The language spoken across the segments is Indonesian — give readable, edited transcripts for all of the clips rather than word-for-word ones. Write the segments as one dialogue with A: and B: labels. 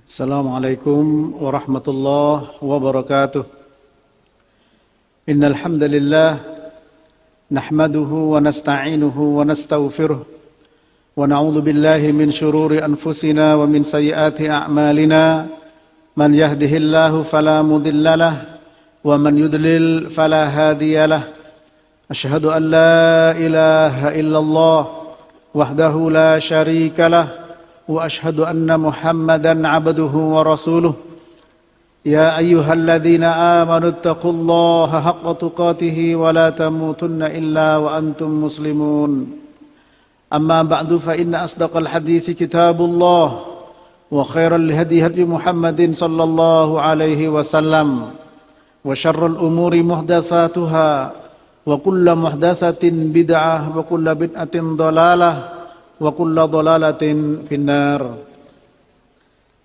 A: Assalamualaikum warahmatullahi wabarakatuh. Innal hamdalillah nahmaduhu wa nasta'inuhu wa nastaghfiruh wa na'udzu billahi min shururi anfusina wa min sayyiati a'malina. Man yahdihillahu fala mudhillalah wa man yudlil fala hadiyalah. Asyhadu an la ilaha illallah wahdahu la syarikalah wa ashhadu anna Muhammadan abduhu wa rasuluh. Ya ayyuhalladzina amanu taqullaha haqqa tuqatih wa la tamutunna illa wa antum muslimun. Amma ba'du fa inna asdaqal hadithi kitabullah wa khairal hadi hadi Muhammadin sallallahu alaihi wasallam wa syarrul umuri muhdatsatuha wa kullu muhdatsatin bid'ah wa kullu bid'atin dhalalah wa kullu dhalalatin finnar.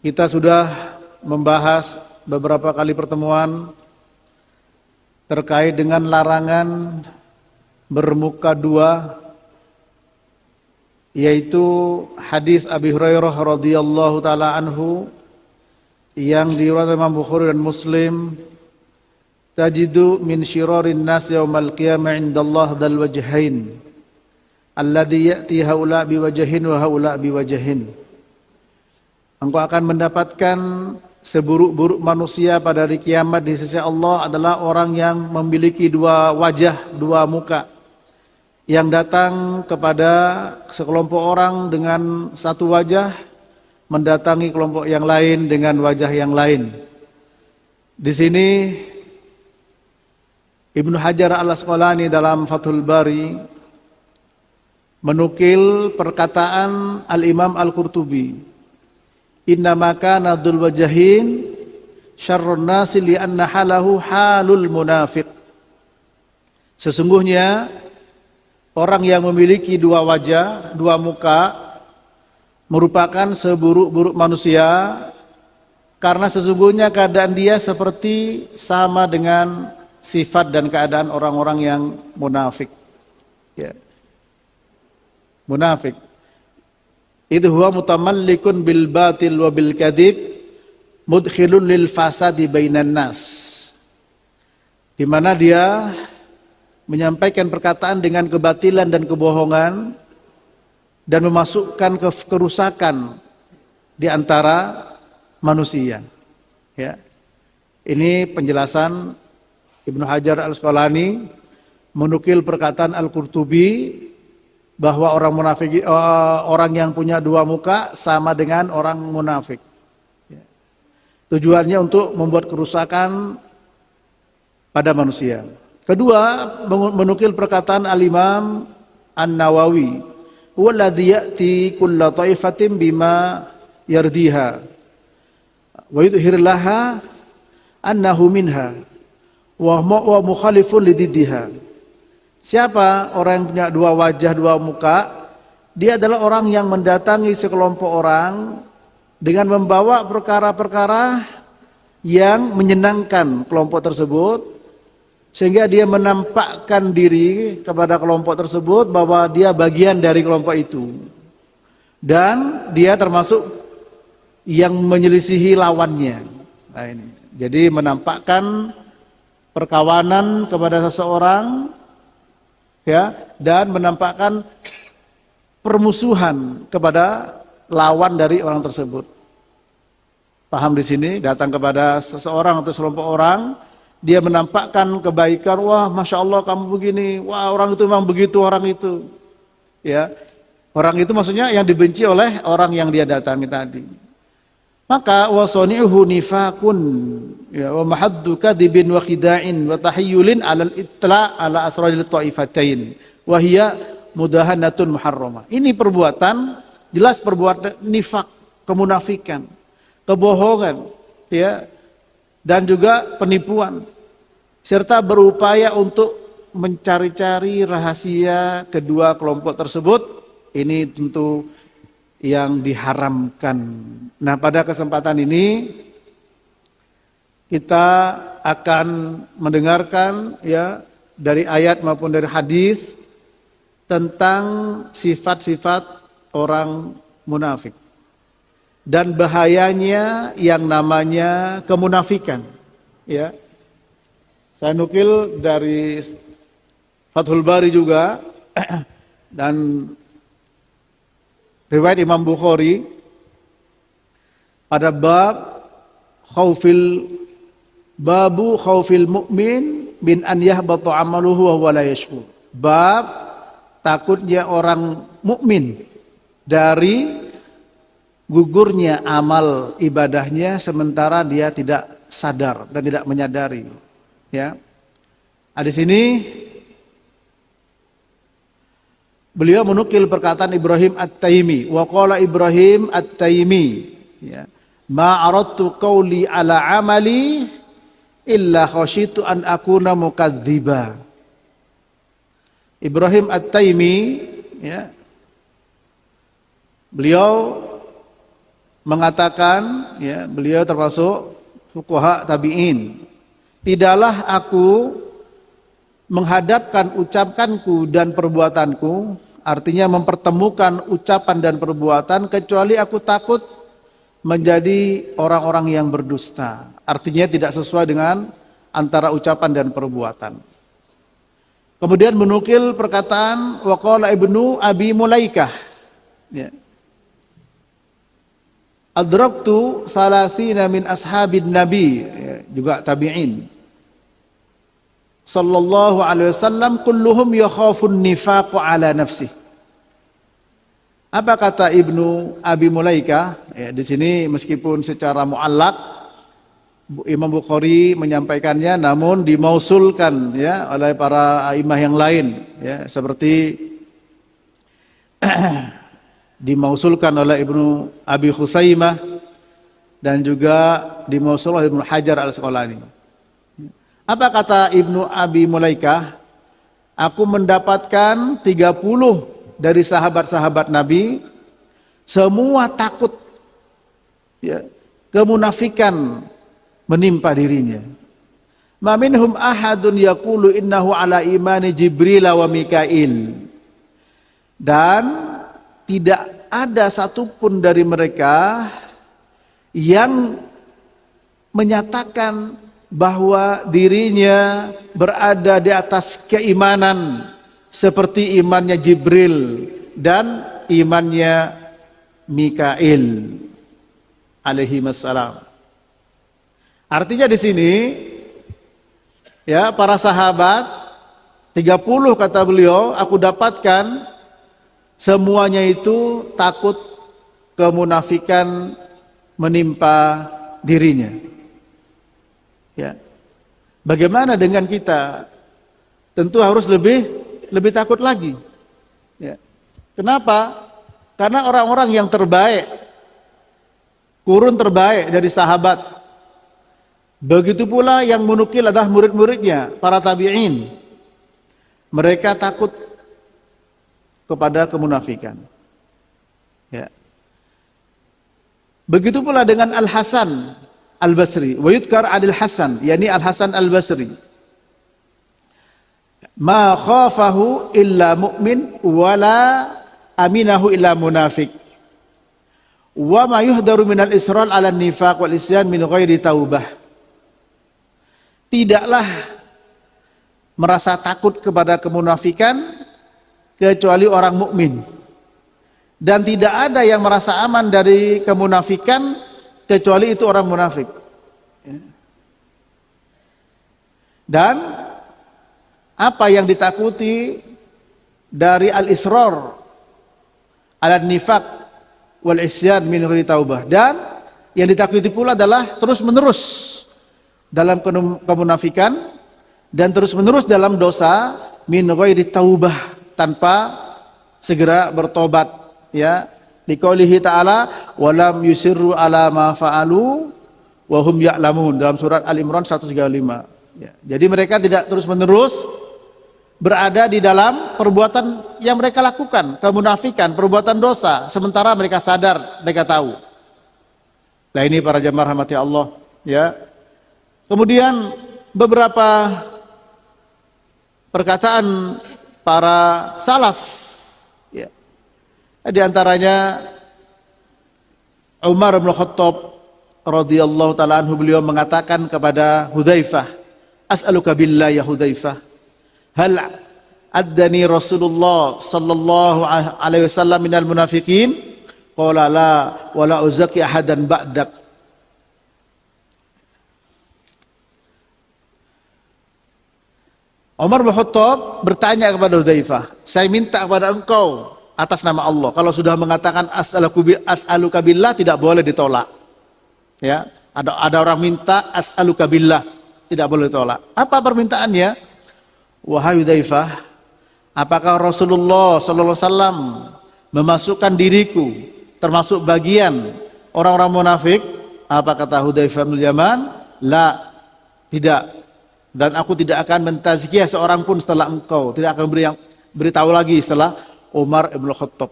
A: Kita sudah membahas beberapa kali pertemuan terkait dengan larangan bermuka dua, yaitu hadis Abi Hurairah radhiyallahu taala anhu yang diriwayatkan Imam Bukhari dan Muslim, tajidu min syirarin nas yaumal qiyamah indallah dal wajhain alladzi ya'ti haula biwajhin wa haula biwajhin. Engkau akan mendapatkan seburuk-buruk manusia pada hari kiamat di sisi Allah adalah orang yang memiliki dua wajah, dua muka, yang datang kepada sekelompok orang dengan satu wajah, mendatangi kelompok yang lain dengan wajah yang lain. Di sini Ibnu Hajar Al-Asqalani dalam Fathul Bari menukil perkataan Al-Imam Al-Qurtubi, innama kana dzul wajhain syarrun nasi li anna halahu halul munafiq. Sesungguhnya orang yang memiliki dua wajah, dua muka merupakan seburuk-buruk manusia, karena sesungguhnya keadaan dia seperti sama dengan sifat dan keadaan orang-orang yang munafik. Ya. Munafik itu huwa mutamallikun bil batil wa bil kadhib mudkhilun lil fasadi bainan nas, di mana dia menyampaikan perkataan dengan kebatilan dan kebohongan dan memasukkan kerusakan di antara manusia. Ya. Ini penjelasan Ibnu Hajar Al-Asqalani menukil perkataan Al-Qurtubi bahwa orang munafik, orang yang punya dua muka sama dengan orang munafik. Tujuannya untuk membuat kerusakan pada manusia. Kedua, menukil perkataan Al-Imam An-Nawawi, walladzi ya'ti kullu ta'ifatin bima yardiha wa yudhhir laha annahu minha wa mukhalifun lididdiha. Siapa orang yang punya dua wajah, dua muka? Dia adalah orang yang mendatangi sekelompok orang dengan membawa perkara-perkara yang menyenangkan kelompok tersebut, sehingga dia menampakkan diri kepada kelompok tersebut bahwa dia bagian dari kelompok itu, dan dia termasuk yang menyelisihi lawannya. Nah, ini. Jadi menampakkan perkawanan kepada seseorang, ya, dan menampakkan permusuhan kepada lawan dari orang tersebut. Paham di sini? Datang kepada seseorang atau sekelompok orang, dia menampakkan kebaikan, wah masya Allah kamu begini, wah orang itu memang begitu orang itu, ya. Orang itu maksudnya yang dibenci oleh orang yang dia datangi tadi. Maka wasani'uhu nifakun, ya, wa mahaddu kadhibin wa khida'in wa tahayyulin 'alal itla' 'ala asraril ta'ifatain wa hiya mudahanatun muharramah. Ini perbuatan, jelas perbuatan nifak, kemunafikan, kebohongan, ya, dan juga penipuan, serta berupaya untuk mencari-cari rahasia kedua kelompok tersebut. Ini tentu yang diharamkan. Nah, pada kesempatan ini kita akan mendengarkan, ya, dari ayat maupun dari hadis tentang sifat-sifat orang munafik. dan bahayanya yang namanya kemunafikan. Ya, saya nukil dari Fathul Bari juga dan riwayat Imam Bukhari pada babu khaufil mu'min bin an yahbatu amaluhu wa huwa la yashkur. Bab takutnya orang mukmin dari gugurnya amal ibadahnya sementara dia tidak sadar dan tidak menyadari. Ya. Di sini beliau menukil perkataan Ibrahim At-Taimi. Wa qala Ibrahim At-Taimi, ya, ma aradtu qawli ala amali illa khasyitu an akuna mukadziba. Ibrahim At-Taimi, ya, beliau mengatakan, ya, beliau termasuk fuqaha tabi'in. Tidaklah aku menghadapkan ucapanku dan perbuatanku, artinya mempertemukan ucapan dan perbuatan, kecuali aku takut menjadi orang-orang yang berdusta. Artinya tidak sesuai dengan antara ucapan dan perbuatan. Kemudian menukil perkataan waqala Ibnu Abi Mulaikah, ya, adraktu salasina min ashabin nabi, ya, juga tabi'in, sallallahu alaihi wasallam kulluhum yakhafun nifaq ala nafsih. Apa kata Ibnu Abi Mulaikah? Ya, di sini meskipun secara muallaq Imam Bukhari menyampaikannya, namun dimausulkan, ya, oleh para a'immah yang lain, ya, seperti dimausulkan oleh Ibnu Abi Khusaimah dan juga dimausul oleh Ibnu Hajar Al-Asqalani. Apa kata Ibnu Abi Mulaikah? Aku mendapatkan 30 dari sahabat-sahabat Nabi, semua takut, ya, kemunafikan menimpa dirinya. Ma minhum ahadun yaqulu innahu ala imani Jibril wa Mikail. Dan tidak ada satupun dari mereka yang menyatakan bahwa dirinya berada di atas keimanan seperti imannya Jibril dan imannya Mikail alaihi wassalam. Artinya di sini, ya, para sahabat 30 kata beliau aku dapatkan, semuanya itu takut kemunafikan menimpa dirinya. Ya. Bagaimana dengan kita? Tentu harus lebih takut lagi. Ya. Kenapa? Karena orang-orang yang terbaik, kurun terbaik dari sahabat, begitu pula yang menukil adalah murid-muridnya, para tabi'in. Mereka takut kepada kemunafikan. Ya. Begitu pula dengan Al-Hasan Al-Basri. Wa yudkar Adil Hasan, yakni Al-Hasan Al-Basri. Ma khafahu illa mu'min wala aminahu illa munafiq. Wa ma yuhdaru minal israr ala nifaq wal isyan min ghairi taubah. Tidaklah merasa takut kepada kemunafikan kecuali orang mukmin, dan tidak ada yang merasa aman dari kemunafikan kecuali itu orang munafik. Dan apa yang ditakuti dari al-israr ala nifaq wal isyan min ghairi taubah, dan yang ditakuti pula adalah terus menerus dalam kemunafikan dan terus-menerus dalam dosa min ghairi taubah, tanpa segera bertobat, ya. Liqaulihi ta'ala walam yusirru ala ma fa'alu wa hum ya'lamun, dalam surat Al-Imran 135, ya. Jadi mereka tidak terus-menerus berada di dalam perbuatan yang mereka lakukan, kemunafikan, perbuatan dosa, sementara mereka sadar, mereka tahu. Nah, ini para jamaah rahmati Allah, ya. Kemudian beberapa perkataan para salaf, ya. Di antaranya Umar bin Khattab radhiyallahu taala anhu, beliau mengatakan kepada Hudzaifah, "As'aluka billah ya Hudzaifah, hal addani Rasulullah sallallahu alaihi wasallam minal munafiqin?" Qala la wa la uzaki ahadan ba'dak. Umar bin Khattab bertanya kepada Hudzaifah, "Saya minta kepada engkau atas nama Allah." Kalau sudah mengatakan as'aluka billah tidak boleh ditolak. Ya, ada orang minta as'aluka billah, tidak boleh ditolak. Apa permintaannya? Wahai Hudzaifah, apakah Rasulullah sallallahu alaihi wasallam memasukkan diriku termasuk bagian orang-orang munafik? Apa kata Hudzaifah bin Yaman? La, tidak. Dan aku tidak akan mentazkiyah seorang pun setelah engkau, tidak akan beritahu lagi setelah Umar bin Khattab.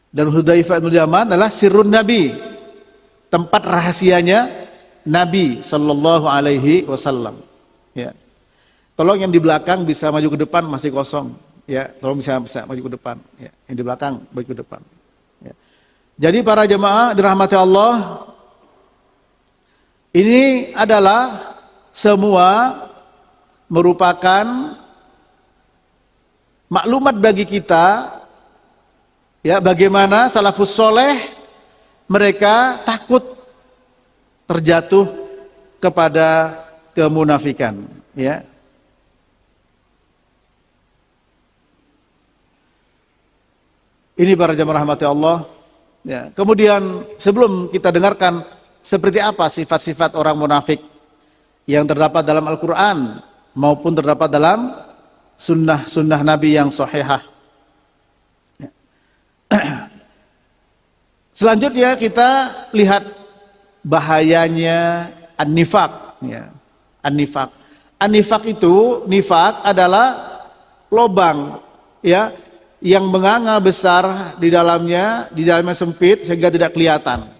A: Dan Hudzaifah bin Yaman adalah sirrun Nabi, tempat rahasianya Nabi sallallahu alaihi wasallam. Ya. Tolong yang di belakang bisa maju ke depan, masih kosong. Ya, tolong bisa maju ke depan. Ya, yang di belakang maju ke depan. Ya. Jadi para jemaah dirahmati Allah, ini adalah semua merupakan maklumat bagi kita, ya, bagaimana salafus soleh mereka takut terjatuh kepada kemunafikan, ya. Ini para jemaah rahmati Allah. Ya. Kemudian sebelum kita dengarkan seperti apa sifat-sifat orang munafik yang terdapat dalam Al-Quran maupun terdapat dalam sunnah Nabi yang sahihah. Ya. Selanjutnya kita lihat bahayanya an-nifaq. Ya. An-nifaq. An-nifaq itu, nifaq adalah lobang, ya, yang menganga besar di dalamnya sempit sehingga tidak kelihatan.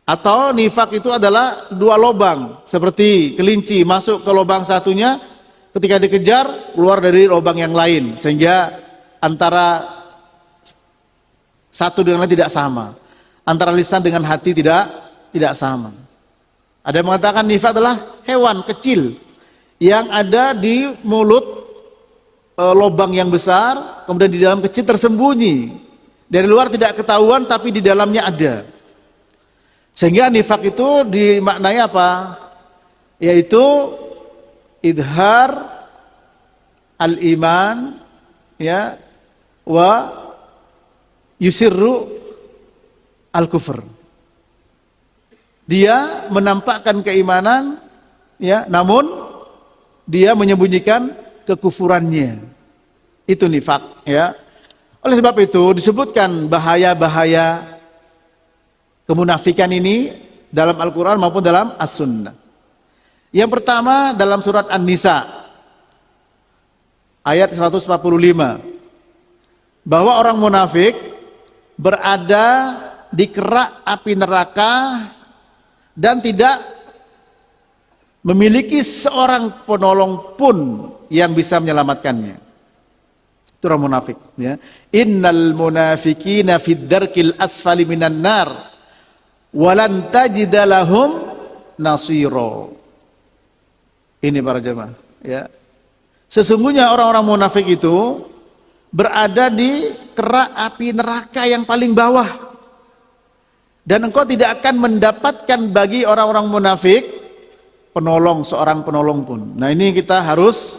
A: Atau nifak itu adalah dua lubang, seperti kelinci masuk ke lubang satunya, ketika dikejar keluar dari lubang yang lain, sehingga antara satu dengan lain tidak sama, antara lisan dengan hati tidak sama. Ada yang mengatakan nifak adalah hewan kecil yang ada di mulut, lubang yang besar, kemudian di dalam kecil tersembunyi, dari luar tidak ketahuan tapi di dalamnya ada. Sehingga nifak itu dimaknai apa? Yaitu idhar al-iman, ya, wa yusirru al-kufr. Dia menampakkan keimanan, ya, namun dia menyembunyikan kekufurannya. Itu nifak, ya. Oleh sebab itu disebutkan bahaya-bahaya kemunafikan ini dalam Al-Quran maupun dalam As-Sunnah. Yang pertama dalam surat An-Nisa ayat 145, bahwa orang munafik berada di kerak api neraka dan tidak memiliki seorang penolong pun yang bisa menyelamatkannya. Itu orang munafik, ya. Innal munafiqina fid darkil asfali minan nar walan tajida lahum nasira. Ini para jemaah, ya. Sesungguhnya orang-orang munafik itu berada di kerak api neraka yang paling bawah, dan engkau tidak akan mendapatkan bagi orang-orang munafik penolong, seorang penolong pun. Nah, ini kita harus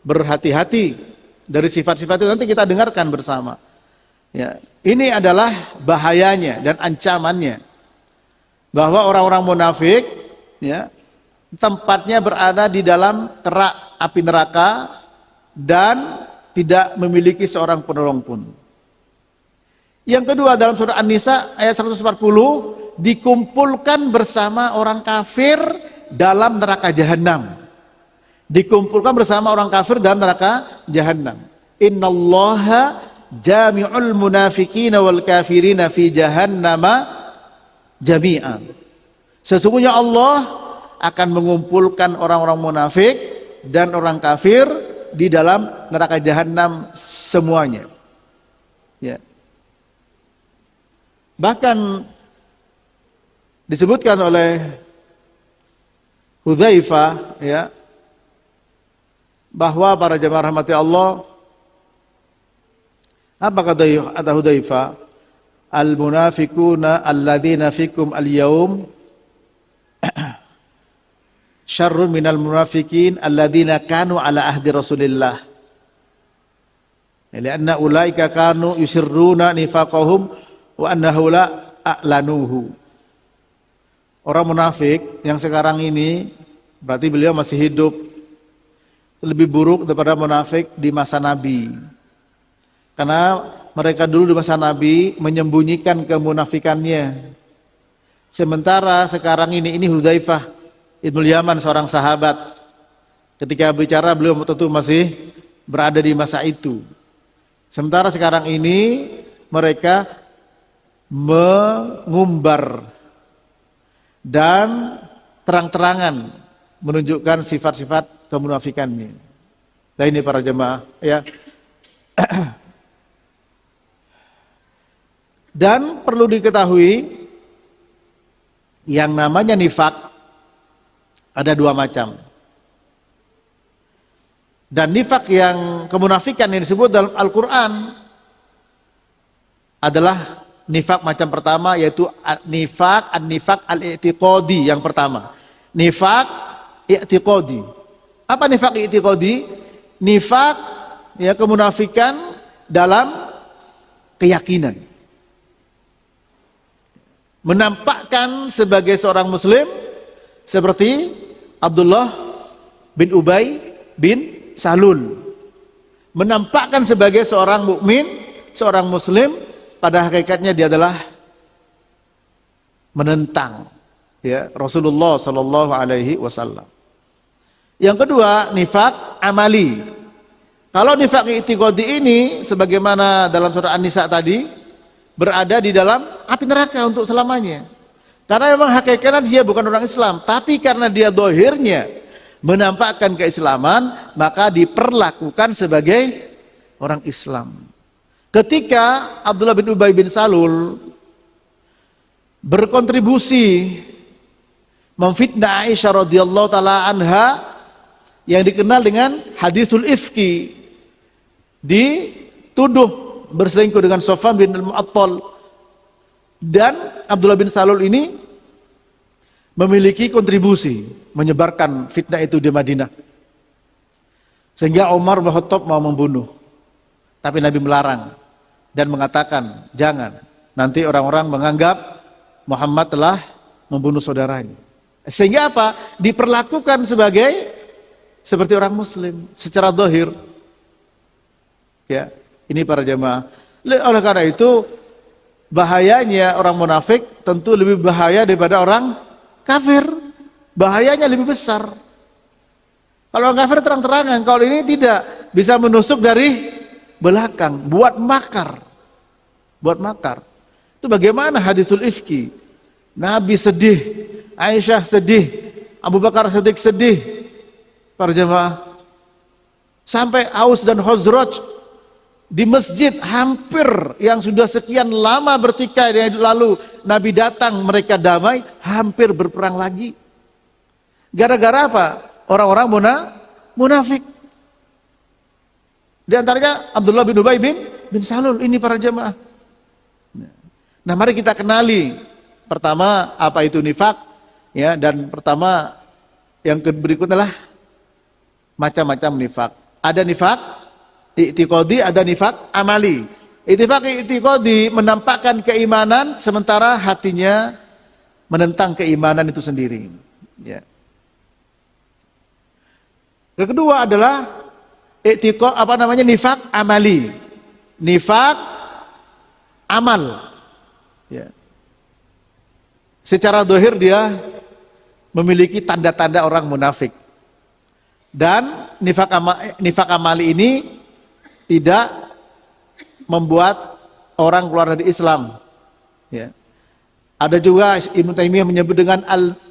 A: berhati-hati dari sifat-sifat itu, nanti kita dengarkan bersama. Ya, ini adalah bahayanya dan ancamannya, bahwa orang-orang munafik, ya, tempatnya berada di dalam kerak api neraka dan tidak memiliki seorang penolong pun. Yang kedua dalam surah An-Nisa ayat 140, dikumpulkan bersama orang kafir dalam neraka jahanam. Dikumpulkan bersama orang kafir dalam neraka jahanam. Innallaha jami'ul munafiqina wal kafirina fi jahannama jami'an. Sesungguhnya Allah akan mengumpulkan orang-orang munafik dan orang kafir di dalam neraka jahanam semuanya. Ya. Bahkan disebutkan oleh Hudzaifah ya, bahwa para jemaah rahmati Allah, apa kata Hudzaifah? Al-munafiquna alladzina fikum al-yaum syarrun minal munafiqin alladzina kanu ala ahdi Rasulillah. Lianna ulaika kanu yusirruna nifaqahum wa annahu la a'lanuhu. Orang munafik yang sekarang ini, berarti beliau masih hidup, lebih buruk daripada munafik di masa Nabi. Karena mereka dulu di masa Nabi menyembunyikan kemunafikannya. Sementara sekarang ini Hudzaifah Ibnu Yaman, seorang sahabat, ketika bicara beliau tentu masih berada di masa itu. Sementara sekarang ini mereka mengumbar dan terang-terangan menunjukkan sifat-sifat kemunafikannya. Nah ini para jemaah ya. Dan perlu diketahui, yang namanya nifak ada dua macam. Dan nifak yang kemunafikan yang disebut dalam Al-Quran adalah nifak macam pertama, yaitu nifak al-i'tiqadi yang pertama. Nifak i'tiqadi. Apa nifak i'tiqadi? Nifak ya, kemunafikan dalam keyakinan. Menampakkan sebagai seorang muslim seperti Abdullah bin Ubay bin Salul. Menampakkan sebagai seorang mukmin, seorang muslim, pada hakikatnya dia adalah menentang ya Rasulullah sallallahu alaihi wasallam. Yang kedua, nifak amali. Kalau nifak i'tiqadi ini sebagaimana dalam surah An-Nisa tadi, berada di dalam api neraka untuk selamanya. Karena memang hakikatnya dia bukan orang Islam, tapi karena dia dohirnya menampakkan keislaman, maka diperlakukan sebagai orang Islam. Ketika Abdullah bin Ubay bin Salul berkontribusi memfitnah Aisyah radhiyallahu taala anha yang dikenal dengan haditsul ifki, dituduh berselingkuh dengan Sofwan bin Al-Mu'attal, dan Abdullah bin Salul ini memiliki kontribusi menyebarkan fitnah itu di Madinah, sehingga Umar bin Khattab mau membunuh, tapi Nabi melarang dan mengatakan jangan, nanti orang-orang menganggap Muhammad telah membunuh saudaranya. Sehingga apa? Diperlakukan seperti orang muslim secara zahir ya. Ini para jemaah. Oleh karena itu bahayanya orang munafik tentu lebih bahaya daripada orang kafir. Bahayanya lebih besar. Kalau orang kafir terang-terangan, kalau ini tidak, bisa menusuk dari belakang, buat makar. Buat makar. Itu bagaimana haditsul ifki? Nabi sedih, Aisyah sedih, Abu Bakar Siddiq sedih. Para jemaah. Sampai Aus dan Khazraj di masjid hampir yang sudah sekian lama bertikai, lalu Nabi datang, mereka damai, hampir berperang lagi. Gara-gara apa? Orang-orang munafik. Di antaranya Abdullah bin Ubay bin Salul. Ini para jemaah. Nah, mari kita kenali pertama apa itu nifak ya, dan pertama yang berikutnya adalah macam-macam nifak. Ada nifak i'tiqadi, ada nifak amali. Nifak i'tiqadi menampakkan keimanan sementara hatinya menentang keimanan itu sendiri. Ya. Yang kedua adalah nifak amali. Nifak amal. Ya. Secara zahir dia memiliki tanda-tanda orang munafik. Dan nifak amali ini tidak membuat orang keluar dari Islam. Ya. Ada juga Ibnu Taimiyah menyebut dengan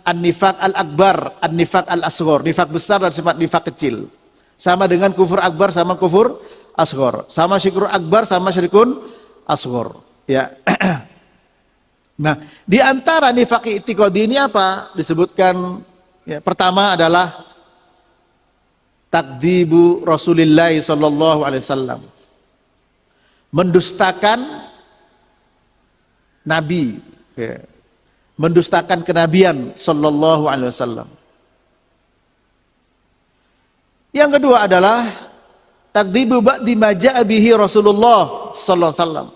A: an-nifaq al-akbar, an-nifaq al-asghar, nifak besar dan sifat nifak kecil. Sama dengan kufur akbar sama kufur asghar, sama syirkun akbar sama syirkun asghar. Ya. Nah, di antara nifaq i'tiqadi ini apa? Disebutkan ya, pertama adalah takdzibu Rasulullah sallallahu alaihi wasallam. Mendustakan nabi, ya. Mendustakan kenabian sallallahu alaihi wasallam. Yang kedua adalah takdzibu ba'di ma ja'a bihi Rasulullah sallallahu alaihi wasallam.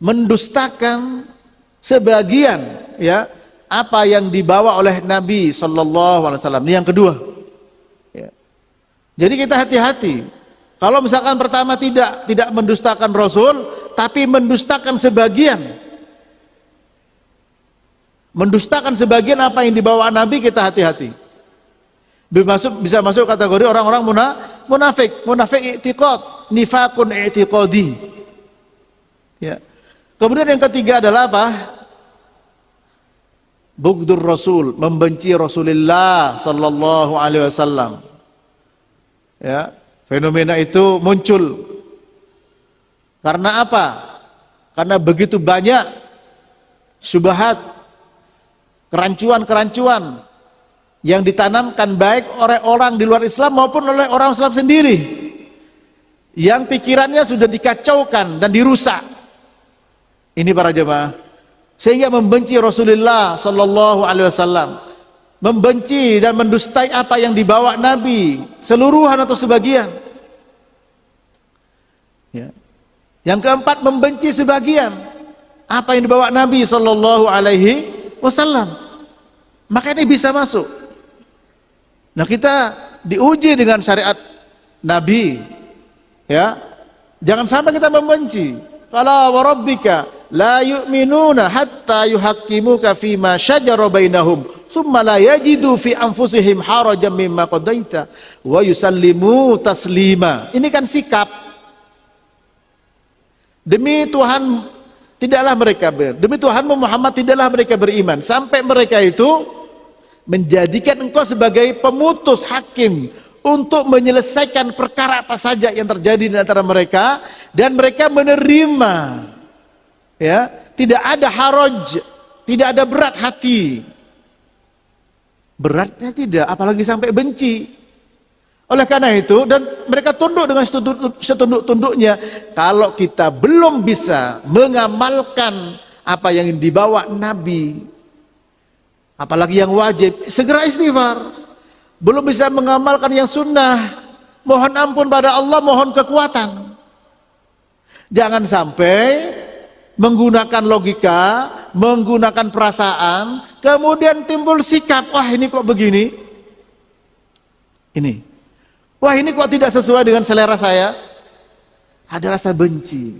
A: Mendustakan sebagian ya apa yang dibawa oleh Nabi sallallahu alaihi wasallam. Ini yang kedua. Ya. Jadi kita hati-hati. Kalau misalkan pertama tidak mendustakan Rasul, tapi mendustakan sebagian. Mendustakan sebagian apa yang dibawa Nabi, kita hati-hati. Bisa masuk kategori orang-orang munafik i'tiqad, nifaqun i'tiqadi. Ya. Kemudian yang ketiga adalah apa? Bugdur Rasul, membenci Rasulullah sallallahu alaihi wasallam. Ya, fenomena itu muncul karena apa? Karena begitu banyak syubhat, kerancuan-kerancuan yang ditanamkan baik oleh orang di luar Islam maupun oleh orang Islam sendiri, yang pikirannya sudah dikacaukan dan dirusak. Ini para jemaah, sehingga membenci Rasulullah sallallahu alaihi wasallam, membenci dan mendustai apa yang dibawa Nabi, seluruhan atau sebagian. Ya. Yang keempat, membenci sebagian apa yang dibawa Nabi sallallahu alaihi wasallam. Maka ini bisa masuk. Nah, kita diuji dengan syariat Nabi. Ya. Jangan sampai kita membenci. Fala wa rabbika la yu'minuna hatta yuhaqqimuka fima syajara bainahum thumma la yajidu fi anfusihim harajan mimma qadaita wa yusallimu taslima. Ini kan sikap. Demi Tuhan tidaklah mereka demi Tuhanmu Muhammad tidaklah mereka beriman sampai mereka itu menjadikan engkau sebagai pemutus hakim untuk menyelesaikan perkara apa saja yang terjadi di antara mereka, dan mereka menerima, ya, tidak ada haraj, tidak ada berat hati. Beratnya tidak, apalagi sampai benci. Oleh karena itu, dan mereka tunduk dengan setunduk-tunduknya. Kalau kita belum bisa mengamalkan apa yang dibawa Nabi, apalagi yang wajib, segera istighfar. Belum bisa mengamalkan yang sunnah, mohon ampun pada Allah, mohon kekuatan. Jangan sampai menggunakan logika, menggunakan perasaan, kemudian timbul sikap, wah ini kok begini, ini, wah ini kok tidak sesuai dengan selera saya. Ada rasa benci.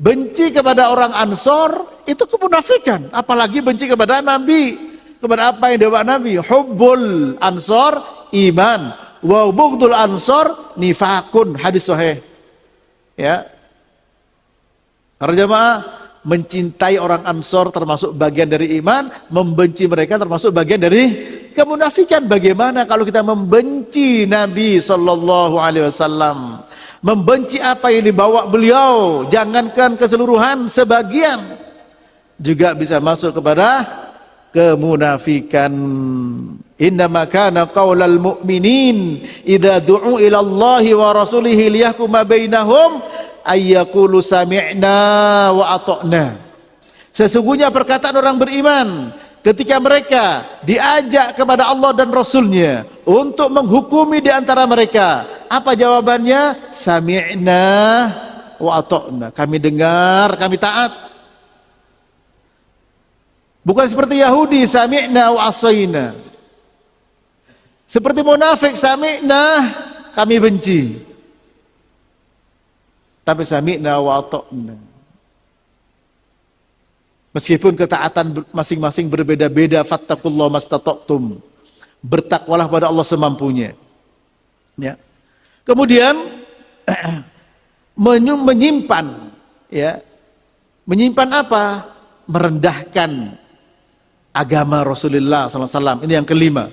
A: Benci kepada orang Ansor itu kemunafikan, apalagi benci kepada Nabi. Kepada apa yang dibawa Nabi? Hubbul Ansor iman, wa bughdul Ansor nifakun, hadis sahih. Ya. Para jemaah, mencintai orang Ansor termasuk bagian dari iman, membenci mereka termasuk bagian dari kemunafikan. Bagaimana kalau kita membenci Nabi sallallahu alaihi wasallam? Membenci apa yang dibawa beliau, jangankan keseluruhan, sebagian juga bisa masuk kepada kemunafikan. Innama kana qaulal mu'minin idza du'u ila Allahi wa rasulihi liyahkuma bainahum ayyaqulu sami'na wa ata'na. Sesungguhnya perkataan orang beriman ketika mereka diajak kepada Allah dan Rasulnya untuk menghukumi di antara mereka, apa jawabannya? Sami'na wa ata'na. Kami dengar, kami taat. Bukan seperti Yahudi, sami'na wa asayna. Seperti munafik, sami'na, kami benci. Tapi sami'na wa ata'na. Meskipun ketaatan masing-masing berbeda-beda, fattaqullaha mastata'tum. Bertakwalah pada Allah semampunya. Ya. Kemudian menyimpan, ya. Menyimpan apa? Merendahkan agama Rasulullah SAW. Ini yang kelima.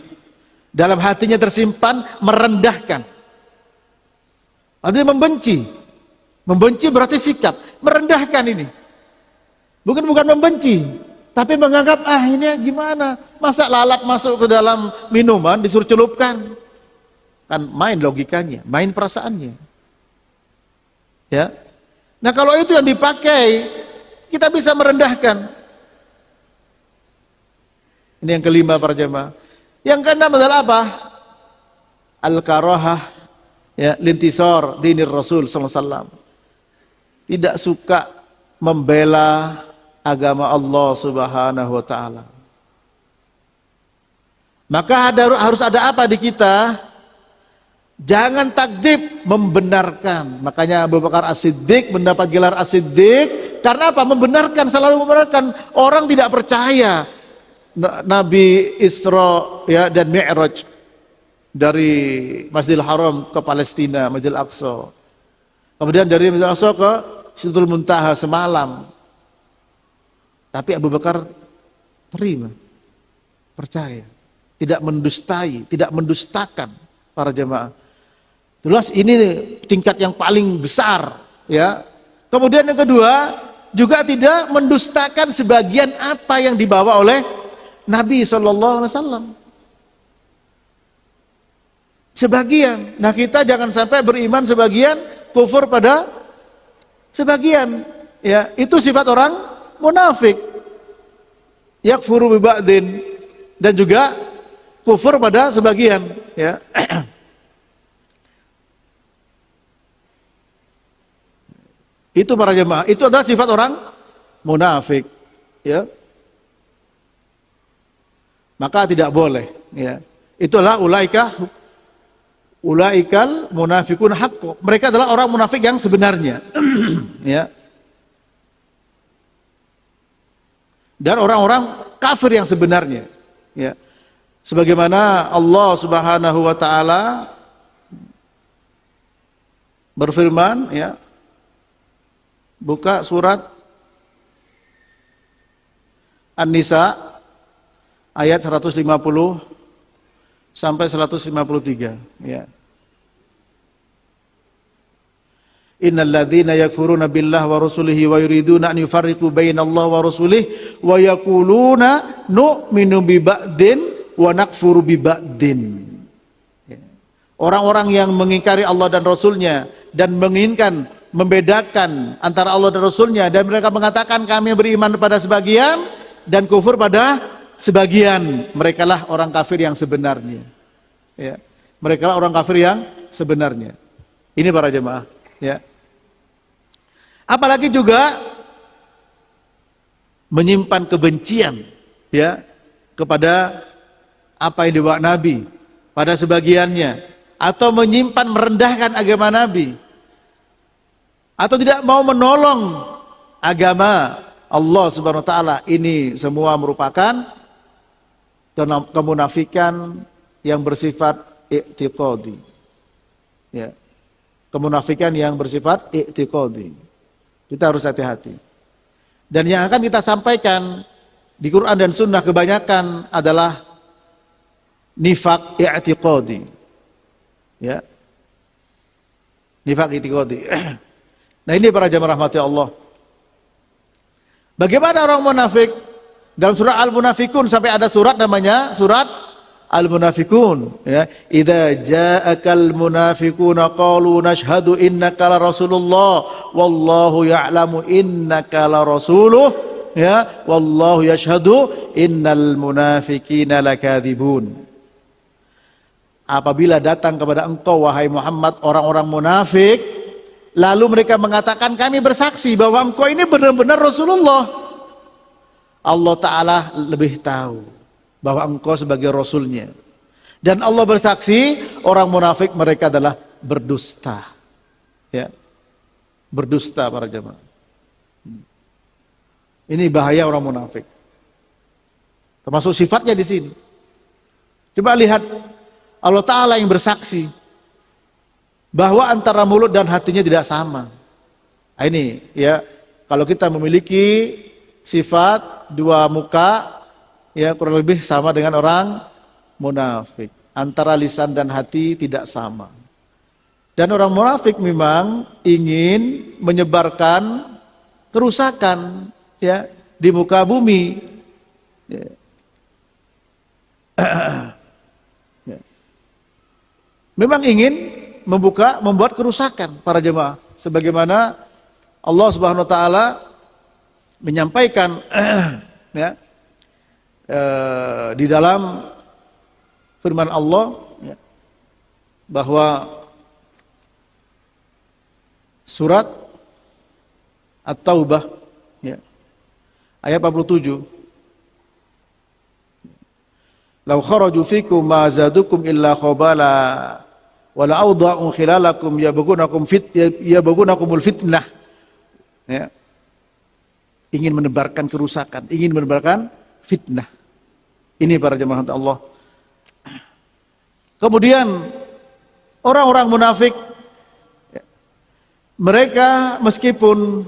A: Dalam hatinya tersimpan merendahkan. Artinya membenci. Membenci berarti sikap. Merendahkan ini. Bukan membenci, tapi menganggap ini gimana? Masa lalat masuk ke dalam minuman disuruh celupkan? Kan main logikanya, main perasaannya. Ya. Nah, kalau itu yang dipakai, kita bisa merendahkan. Ini yang kelima para jemaah. Yang keenam adalah apa? Al-karahah, ya, lintisar dinir Rasul sallallahu alaihi wasallam. Tidak suka membela agama Allah Subhanahu wa taala. Maka harus ada apa di kita? Jangan takdzib, membenarkan. Makanya Abu Bakar As-Siddiq mendapat gelar As-Siddiq karena apa? Membenarkan, selalu membenarkan. Orang tidak percaya Nabi Isra, ya, dan Mi'raj dari Masjidil Haram ke Palestina, Masjidil Aqsa. Kemudian dari Masjidil Aqsa ke Sidratul Muntaha semalam. Tapi Abu Bakar terima, percaya, tidak mendustai, tidak mendustakan para jemaah. Jelas ini tingkat yang paling besar, ya. Kemudian yang kedua, juga tidak mendustakan sebagian apa yang dibawa oleh Nabi SAW. Sebagian. Nah, kita jangan sampai beriman sebagian, kufur pada sebagian. Ya, itu sifat orang munafik. Yakfuru bi ba'din, dan juga kufur pada sebagian, ya. Itu para jemaah, itu adalah sifat orang munafik, ya. Maka tidak boleh, ya. Itulah ulaikal munafikun haqqo. Mereka adalah orang munafik yang sebenarnya. Ya. Dan orang-orang kafir yang sebenarnya, ya. Sebagaimana Allah Subhanahu wa taala berfirman, ya. Buka surat An-Nisa ayat 150 sampai 153, ya. Innal ladzina yakfuruna billahi wa rasulihi wa yuriduna an yufarriqu bainallahi wa rasulihi wa yaquluna nu'minu bi ba'din wa nakfuru bi ba'din. Orang-orang yang mengingkari Allah dan Rasulnya dan menginginkan membedakan antara Allah dan Rasulnya, dan mereka mengatakan kami beriman pada sebagian dan kufur pada sebagian, merekalah orang kafir yang sebenarnya, ya. Merekalah orang kafir yang sebenarnya. Ini para jemaah, ya. Apalagi juga menyimpan kebencian, ya, kepada apa yang dibawa Nabi pada sebagiannya, atau menyimpan merendahkan agama Nabi, atau tidak mau menolong agama Allah Subhanahu wa taala. Ini semua merupakan kemunafikan yang bersifat i'tiqadi, ya. Kemunafikan yang bersifat i'tiqadi. Kita harus hati-hati. Dan yang akan kita sampaikan di Quran dan Sunnah kebanyakan adalah nifaq i'tiqadi, ya. Nifaq i'tiqadi. Nah, ini para jamaah rahmati Allah. Bagaimana orang munafik? Dalam surah Al-Munafikun sampai ada surat namanya surat Al-Munafikun, ya. Idza ja'akal munafiquna qalu nashhadu innaka la rasulullah wallahu ya'lamu innaka la rasuluh, ya, wallahu yashhadu innal munafiqina lakadzibun. Apabila datang kepada engkau wahai Muhammad orang-orang munafik, lalu mereka mengatakan kami bersaksi bahwa engkau ini benar-benar Rasulullah. Allah Ta'ala lebih tahu bahwa engkau sebagai Rasulnya. Dan Allah bersaksi orang munafik mereka adalah berdusta, ya. Berdusta para jemaah. Ini bahaya orang munafik. Termasuk sifatnya di sini. Coba lihat Allah Ta'ala yang bersaksi bahwa antara mulut dan hatinya tidak sama. Nah, ini, ya, kalau kita memiliki sifat dua muka, ya, kurang lebih sama dengan orang munafik. Antara lisan dan hati tidak sama. Dan orang munafik memang ingin menyebarkan kerusakan, ya di muka bumi. Ya. Ya. Memang ingin membuat kerusakan para jemaah, sebagaimana Allah Subhanahu wa taala menyampaikan ya di dalam firman Allah ya, bahwa surat At-Taubah ya, ayat 47, "Law kharaju fikum ma zadukum illa khabala wa la awda'u khilalakum yabghunakumul fitnah." Ya. Ingin menebarkan kerusakan, ingin menebarkan fitnah. Ini para jemaah Allah. Kemudian orang-orang munafik, mereka meskipun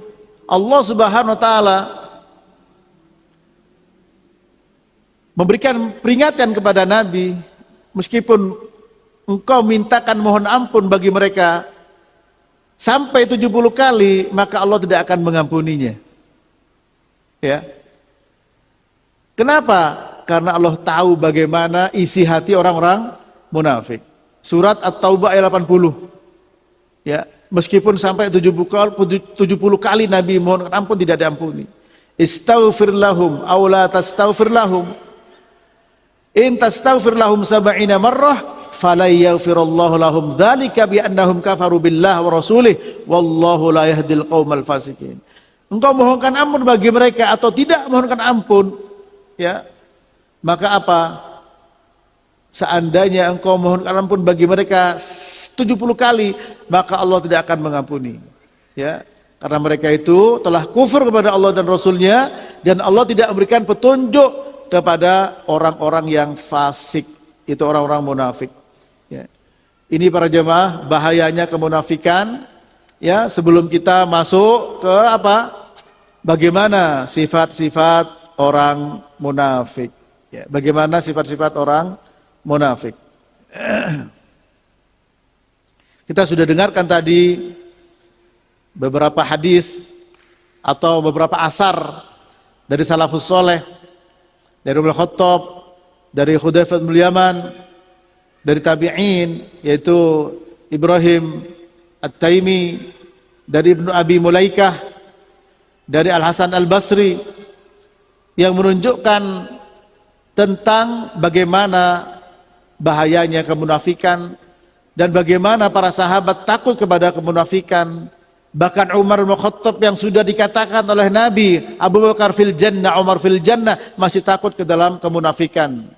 A: Allah Subhanahu wa taala memberikan peringatan kepada Nabi, meskipun engkau mintakan mohon ampun bagi mereka sampai 70 kali, maka Allah tidak akan mengampuninya. Ya. Kenapa? Karena Allah tahu bagaimana isi hati orang-orang munafik. Surat At-Taubah ayat 80. Ya, meskipun sampai 70 kali Nabi mohon ampun tidak diampuni. Istaghfir lahum aw la tastaghfir lahum. In tastaghfir lahum 70 marrah fala yaghfirullahu lahum dzalika bi annahum kafaru billahi wa rasulih wallahu la yahdil qaumal fasikin. Engkau mohonkan ampun bagi mereka atau tidak mohonkan ampun, ya, maka apa? Seandainya engkau mohonkan ampun bagi mereka 70 kali, maka Allah tidak akan mengampuni, ya, karena mereka itu telah kufur kepada Allah dan Rasulnya, dan Allah tidak memberikan petunjuk kepada orang-orang yang fasik, itu orang-orang munafik. Ya. Ini para jemaah bahayanya kemunafikan. Ya, sebelum kita masuk ke apa? Bagaimana sifat-sifat orang munafik? Ya, bagaimana sifat-sifat orang munafik? Kita sudah dengarkan tadi beberapa hadis atau beberapa asar dari salafus soleh, dari Umar Khattab, dari Hudzaifah bin Yaman, dari tabi'in yaitu Ibrahim At-Taimi, dari Ibnu Abi Mulaikah, dari Al-Hasan Al-Basri, yang menunjukkan tentang bagaimana bahayanya kemunafikan dan bagaimana para sahabat takut kepada kemunafikan. Bahkan Umar bin Khattab yang sudah dikatakan oleh Nabi, Abu Bakar fil jannah, Umar fil jannah, masih takut ke dalam kemunafikan.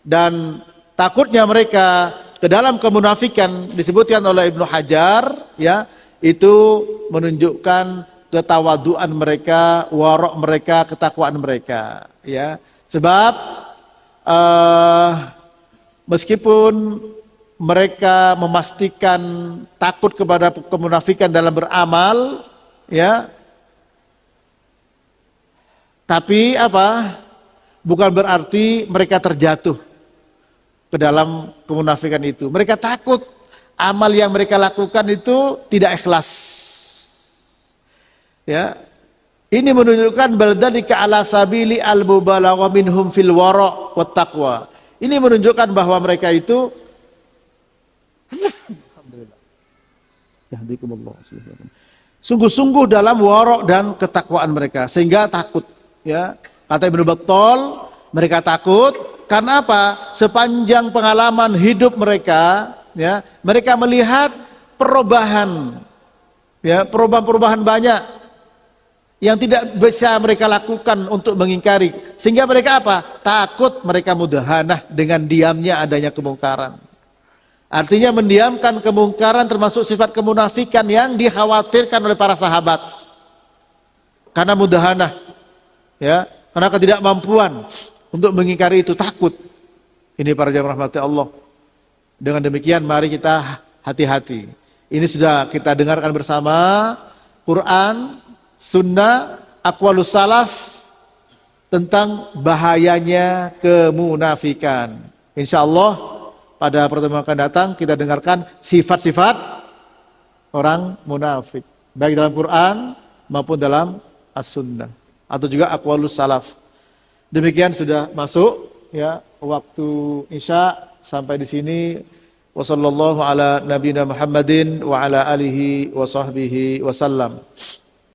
A: Dan takutnya mereka ke dalam kemunafikan disebutkan oleh Ibnu Hajar, ya, itu menunjukkan ketawaduan mereka, warok mereka, ketakwaan mereka, ya. Sebab meskipun mereka memastikan takut kepada kemunafikan dalam beramal, ya, tapi apa? Bukan berarti mereka terjatuh ke dalam kemunafikan itu. Mereka takut amal yang mereka lakukan itu tidak ikhlas. Ya. Ini menunjukkan baldalika ala sabili al-mubalagha minhum fil wara' wat taqwa. Ini menunjukkan bahwa mereka itu alhamdulillah. Yahdikumullah. Sungguh-sungguh dalam wara' dan ketakwaan mereka sehingga takut, ya. Kata Ibnu Battal, mereka takut karena apa? Sepanjang pengalaman hidup mereka, ya, mereka melihat perubahan, ya, perubahan-perubahan banyak yang tidak bisa mereka lakukan untuk mengingkari, sehingga mereka apa? Takut mereka mudhanah dengan diamnya adanya kemungkaran. Artinya mendiamkan kemungkaran termasuk sifat kemunafikan yang dikhawatirkan oleh para sahabat. Karena mudhanah, ya, karena ketidakmampuan untuk mengingkari itu, takut. Ini para jamaah rahmati Allah. Dengan demikian mari kita hati-hati. Ini sudah kita dengarkan bersama Quran, Sunnah, aqwalus salaf tentang bahayanya kemunafikan. Insyaallah pada pertemuan akan datang kita dengarkan sifat-sifat orang munafik, baik dalam Quran maupun dalam As-Sunnah. atau juga aqwalus salaf. Demikian sudah masuk ya waktu Isya. Sampai di sini wasallallahu ala nabiyina Muhammadin wa ala alihi wa sahbihi wasallam.